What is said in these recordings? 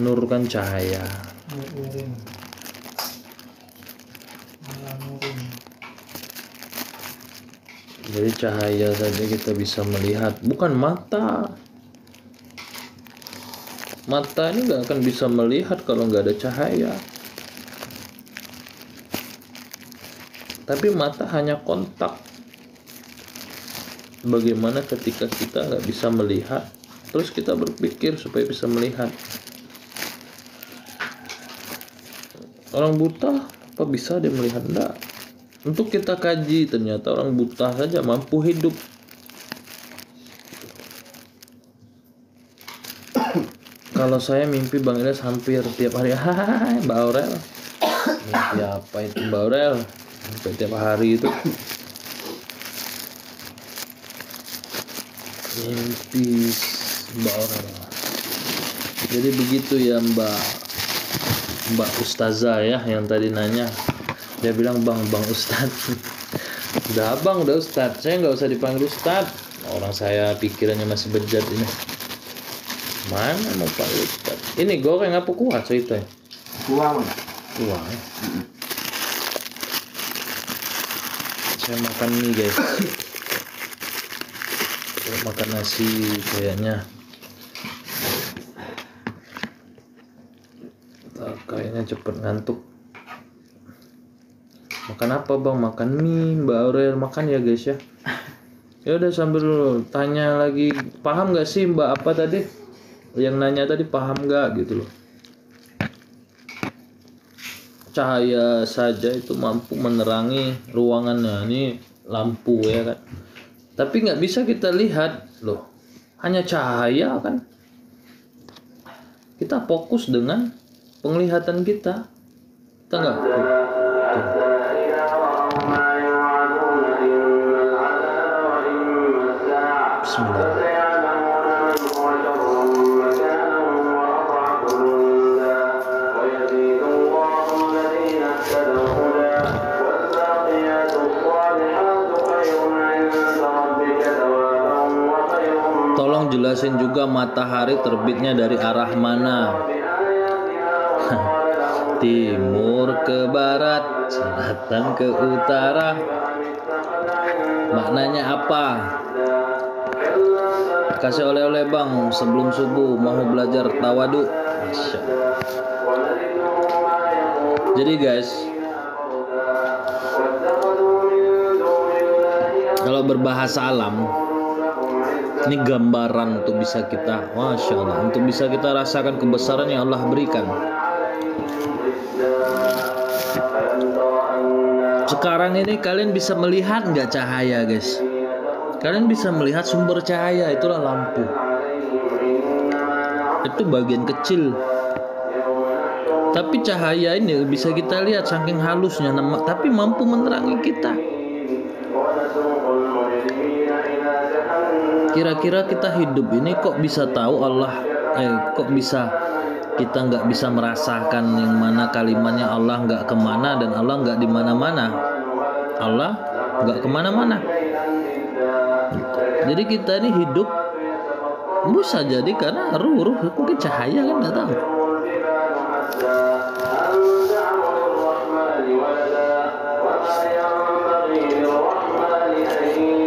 Nur kan cahaya. Nurin. Nurin. Jadi cahaya saja kita bisa melihat, bukan mata. Mata ini nggak akan bisa melihat kalau nggak ada cahaya. Tapi mata hanya kontak. Bagaimana ketika kita nggak bisa melihat, terus kita berpikir supaya bisa melihat. Orang buta apa bisa dia melihat? Enggak. Untuk kita kaji, ternyata orang buta saja mampu hidup. Kalau saya mimpi Bang Ilyas hampir tiap hari. Hai Mbak Aurel. Mimpi apa itu Mbak Aurel? Sampai tiap hari itu. Mimpi Mbak Aurel. Jadi begitu ya Mbak Ustazah ya yang tadi nanya. Dia bilang bang Ustadz. Udah Ustadz, saya nggak usah dipanggil Ustadz. Orang saya pikirannya masih bejat ini. Mana mau panggil Ustadz? Ini goreng apa kuah ceritanya? Kuah. Kuah. Saya makan mie guys. Saya makan nasi kayaknya. Kayaknya cepet ngantuk. Makan apa bang? Makan mie. Mbak Aurel makan ya guys ya. Ya udah sambil dulu tanya lagi, paham nggak sih Mbak apa tadi? Yang nanya tadi paham nggak gitu loh. Cahaya saja itu mampu menerangi ruangannya. Ini lampu ya kan. Tapi nggak bisa kita lihat loh. Hanya cahaya kan. Kita fokus dengan penglihatan kita. Kita nggak. Tolong jelasin juga matahari terbitnya dari arah mana? Timur ke barat, selatan ke utara. Maknanya apa? Kasih oleh-oleh bang sebelum subuh, mau belajar tawadu. Masya Allah. Jadi guys, kalau berbahasa alam, ini gambaran untuk bisa kita, Masya Allah, untuk bisa kita rasakan kebesaran yang Allah berikan. Sekarang ini kalian bisa melihat nggak cahaya guys? Kalian bisa melihat sumber cahaya, itulah lampu. Itu bagian kecil. Tapi cahaya ini bisa kita lihat saking halusnya, tapi mampu menerangi kita. Kira-kira kita hidup ini kok bisa tahu Allah? Kok bisa kita nggak bisa merasakan yang mana kalimatnya Allah nggak kemana dan Allah nggak di mana-mana. Allah nggak kemana-mana. Jadi kita ini hidup bisa jadi karena ruh mungkin cahaya kan nggak tahu.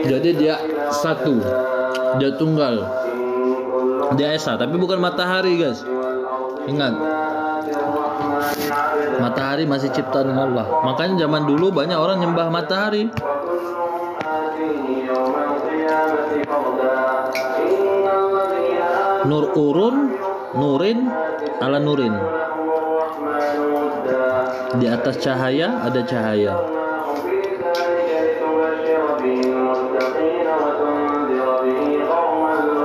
Jadi dia satu, dia tunggal, dia esa, tapi bukan matahari guys. Ingat, matahari masih ciptaan Allah. Makanya zaman dulu banyak orang nyembah matahari. Nur urun, nurin, ala nurin. Di atas cahaya ada cahaya.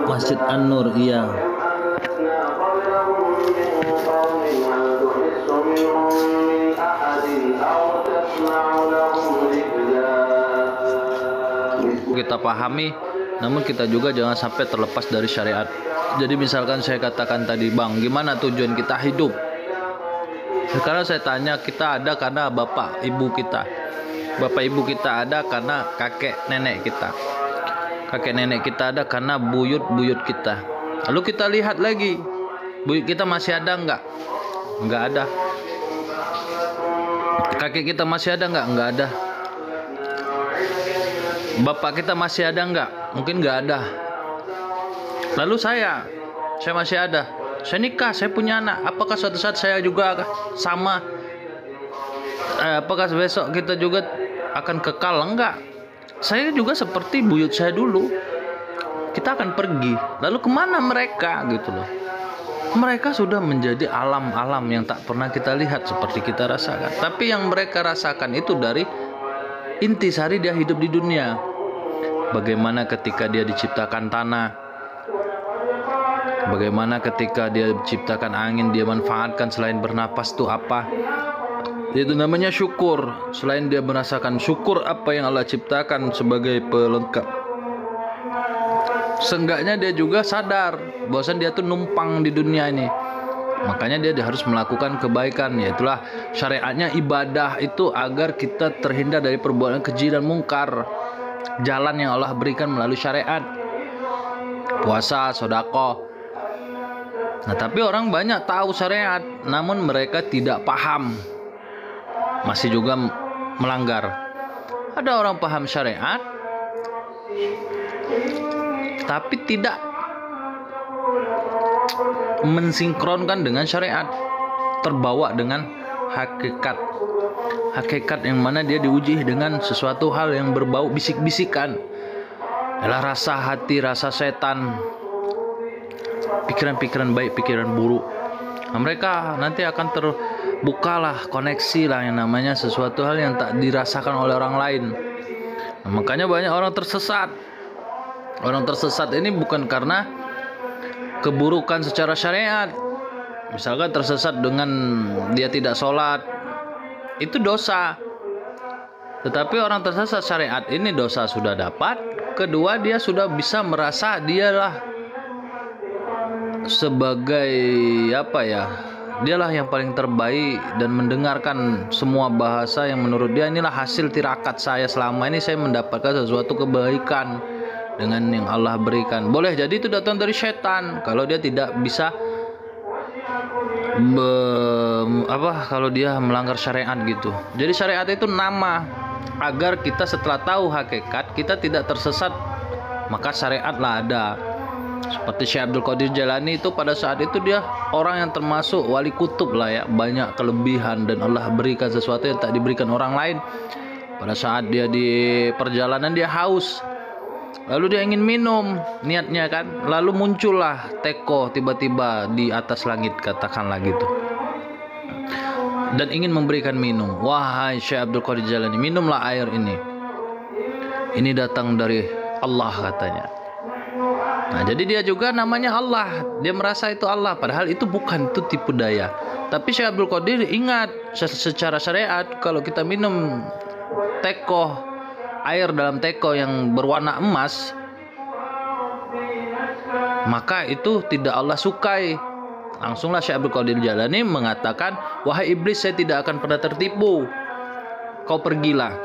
Masjid An-Nur, iya. Kita pahami, namun kita juga jangan sampai terlepas dari syariat. Jadi misalkan saya katakan tadi, bang, gimana tujuan kita hidup? Sekarang saya tanya, kita ada karena bapak ibu kita. Bapak ibu kita ada karena kakek nenek kita. Kakek nenek kita ada karena buyut-buyut kita. Lalu kita lihat lagi, Buyut kita masih ada nggak? Nggak ada. Kakek kita masih ada nggak? Nggak ada. Bapak kita masih ada nggak? Mungkin nggak ada. Lalu saya masih ada. Saya nikah, saya punya anak. Apakah suatu saat saya juga sama? Apakah besok kita juga akan kekal? Enggak. Saya juga seperti buyut saya dulu. Kita akan pergi. Lalu kemana mereka gitu loh? Mereka sudah menjadi alam-alam yang tak pernah kita lihat seperti kita rasakan. Tapi yang mereka rasakan itu dari intisari dia hidup di dunia. Bagaimana ketika dia diciptakan tanah, bagaimana ketika dia diciptakan angin, dia manfaatkan selain bernapas itu apa? Itu namanya syukur. Selain dia merasakan syukur apa yang Allah ciptakan sebagai pelengkap, seenggaknya dia juga sadar bahwasan dia tuh numpang di dunia ini. Makanya dia harus melakukan kebaikan, yaitulah syariatnya ibadah itu agar kita terhindar dari perbuatan keji dan mungkar. Jalan yang Allah berikan melalui syariat, puasa, sedekah. Nah, tapi orang banyak tahu syariat, namun mereka tidak paham, masih juga melanggar. Ada orang paham syariat, tapi tidak mensinkronkan dengan syariat, terbawa dengan hakikat yang mana dia diuji dengan sesuatu hal yang berbau bisik-bisikan, adalah rasa hati, rasa setan, pikiran-pikiran baik, pikiran buruk. Nah, mereka nanti akan terbukalah koneksi lah yang namanya sesuatu hal yang tak dirasakan oleh orang lain. Nah, makanya banyak orang tersesat. Orang tersesat ini bukan karena keburukan secara syariat. Misalkan tersesat dengan dia tidak sholat, itu dosa. Tetapi orang tersesat syariat ini dosa sudah dapat. Kedua, dia sudah bisa merasa dialah sebagai dialah yang paling terbaik, dan mendengarkan semua bahasa yang menurut dia inilah hasil tirakat saya selama ini, saya mendapatkan sesuatu kebaikan dengan yang Allah berikan. Boleh jadi itu datang dari setan kalau dia tidak bisa kalau dia melanggar syariat gitu. Jadi syariat itu nama agar kita setelah tahu hakikat kita tidak tersesat, maka syariatlah ada. Seperti Syekh Abdul Qadir Jailani itu pada saat itu dia orang yang termasuk wali kutub lah ya, banyak kelebihan dan Allah berikan sesuatu yang tak diberikan orang lain. Pada saat dia di perjalanan dia haus, lalu dia ingin minum niatnya kan, lalu muncullah teko tiba-tiba di atas langit katakanlah gitu, dan ingin memberikan minum. Wahai Syekh Abdul Qadir Jailani, minumlah air ini datang dari Allah katanya. Nah, jadi dia juga namanya Allah, dia merasa itu Allah, padahal itu bukan, itu tipu daya. Tapi Syekh Abdul Qadir ingat secara syariat kalau kita minum teko, air dalam teko yang berwarna emas, maka itu tidak Allah sukai. Langsunglah Syekh Abdul Qadir Jailani mengatakan, wahai iblis, saya tidak akan pernah tertipu, kau pergilah.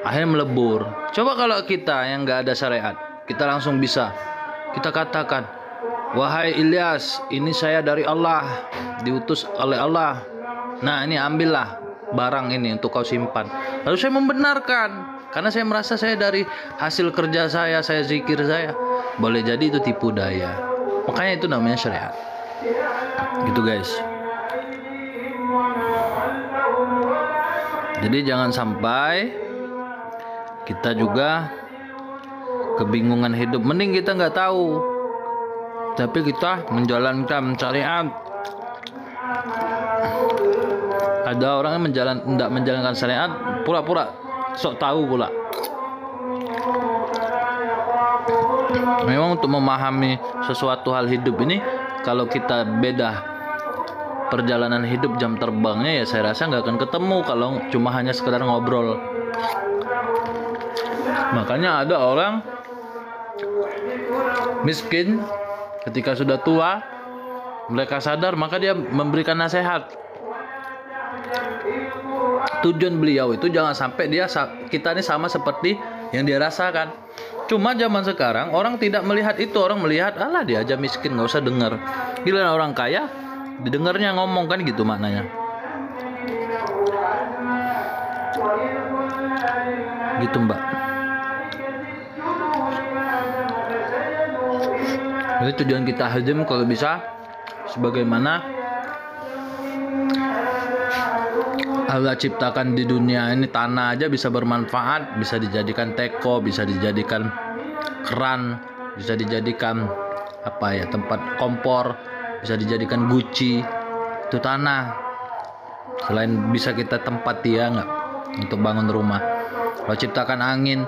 Akhirnya melebur. Coba kalau kita yang gak ada syariat, kita langsung bisa, kita katakan, wahai Ilyas, ini saya dari Allah, diutus oleh Allah. Nah, ini ambillah barang ini untuk kau simpan. Lalu saya membenarkan, karena saya merasa saya dari hasil kerja saya zikir saya. Boleh jadi itu tipu daya. Makanya itu namanya syariat. Gitu guys. Jadi jangan sampai kita juga kebingungan hidup. Mending kita nggak tahu, tapi kita menjalankan syariat. Ada orang yang tidak menjalankan syariat, pura-pura sok tahu pula. Memang untuk memahami sesuatu hal hidup ini, kalau kita beda perjalanan hidup jam terbangnya, ya saya rasa nggak akan ketemu kalau cuma hanya sekedar ngobrol. Makanya ada orang miskin ketika sudah tua, mereka sadar, maka dia memberikan nasihat. Tujuan beliau itu jangan sampai kita ini sama seperti yang dia rasakan. Cuma zaman sekarang orang tidak melihat itu, orang melihat alah dia aja miskin, nggak usah dengar. Gila, orang kaya didengarnya ngomong kan gitu maknanya. Gitu Mbak. Jadi tujuan kita hajem kalau bisa sebagaimana Allah ciptakan di dunia ini. Tanah aja bisa bermanfaat, bisa dijadikan teko, bisa dijadikan keran, bisa dijadikan tempat kompor, bisa dijadikan guci. Itu tanah. Selain bisa kita tempati ya nggak untuk bangun rumah. Kalau ciptakan angin,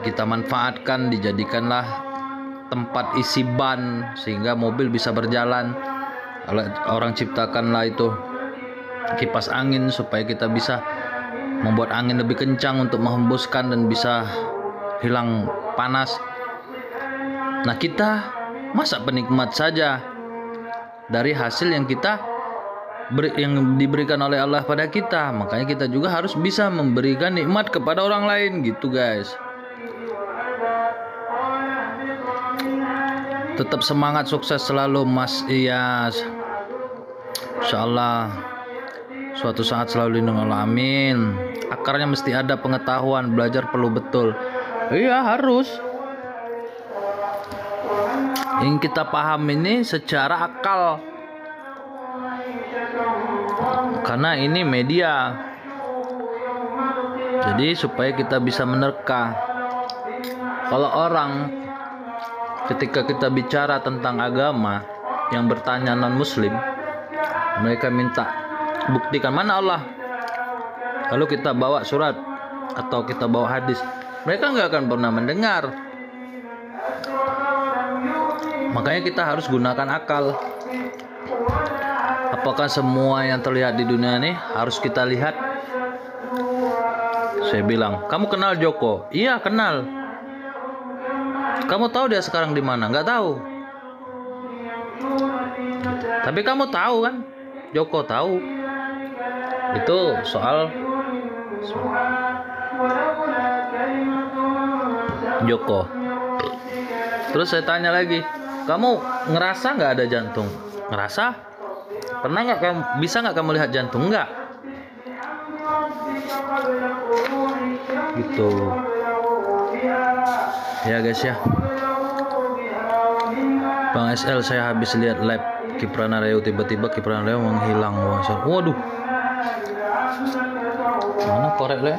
kita manfaatkan, dijadikanlah tempat isi ban sehingga mobil bisa berjalan. Kalau orang ciptakanlah itu kipas angin supaya kita bisa membuat angin lebih kencang untuk menghembuskan dan bisa hilang panas. Nah, kita masa penikmat saja dari hasil yang yang diberikan oleh Allah pada kita. Makanya kita juga harus bisa memberikan nikmat kepada orang lain gitu guys. Tetap semangat, sukses selalu Mas Iyas. Insyaallah suatu saat selalu lindungi Allah, amin. Akarnya mesti ada pengetahuan, belajar perlu betul. Iya harus. Yang kita paham ini secara akal. Karena ini media. Jadi supaya kita bisa menerka. Kalau orang ketika kita bicara tentang agama yang bertanya non muslim, mereka minta buktikan mana Allah. Lalu kita bawa surat atau kita bawa hadis, mereka nggak akan pernah mendengar. Makanya kita harus gunakan akal. Apakah semua yang terlihat di dunia ini harus kita lihat? Saya bilang, kamu kenal Joko? Iya kenal. Kamu tahu dia sekarang di mana? Nggak tahu. Tapi kamu tahu kan? Joko tahu. Itu soal Joko. Terus saya tanya lagi, kamu ngerasa nggak ada jantung? Ngerasa? Pernah nggak kamu? Bisa nggak kamu lihat jantung? Nggak. Gitu. Ya guys ya. Bang SL, saya habis lihat live Kiprana Reo, tiba-tiba Kiprana Reo menghilang. Waduh. Mana korek le?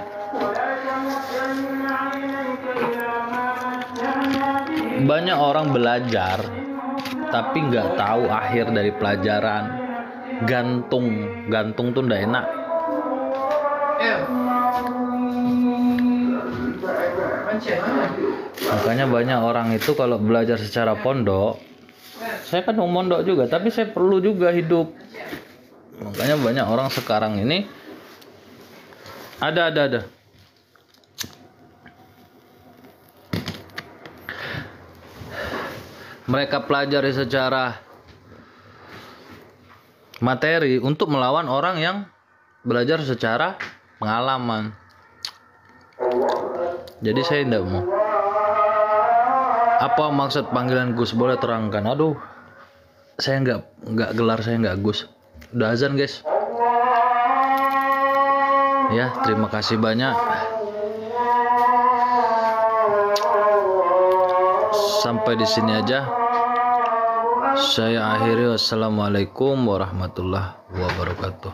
Banyak orang belajar tapi nggak tahu akhir dari pelajaran. Gantung tuh nggak enak. Makanya banyak orang itu kalau belajar secara pondok, saya kan mau mondok juga, tapi saya perlu juga hidup. Makanya banyak orang sekarang ini ada. Mereka pelajari secara materi untuk melawan orang yang belajar secara pengalaman. Jadi saya tidak mau. Apa maksud panggilan Gus? Boleh terangkan? Aduh, saya nggak gelar, saya nggak Gus. Udah azan guys. Ya, terima kasih banyak. Sampai di sini aja. Saya akhiri. Wassalamualaikum warahmatullahi wabarakatuh.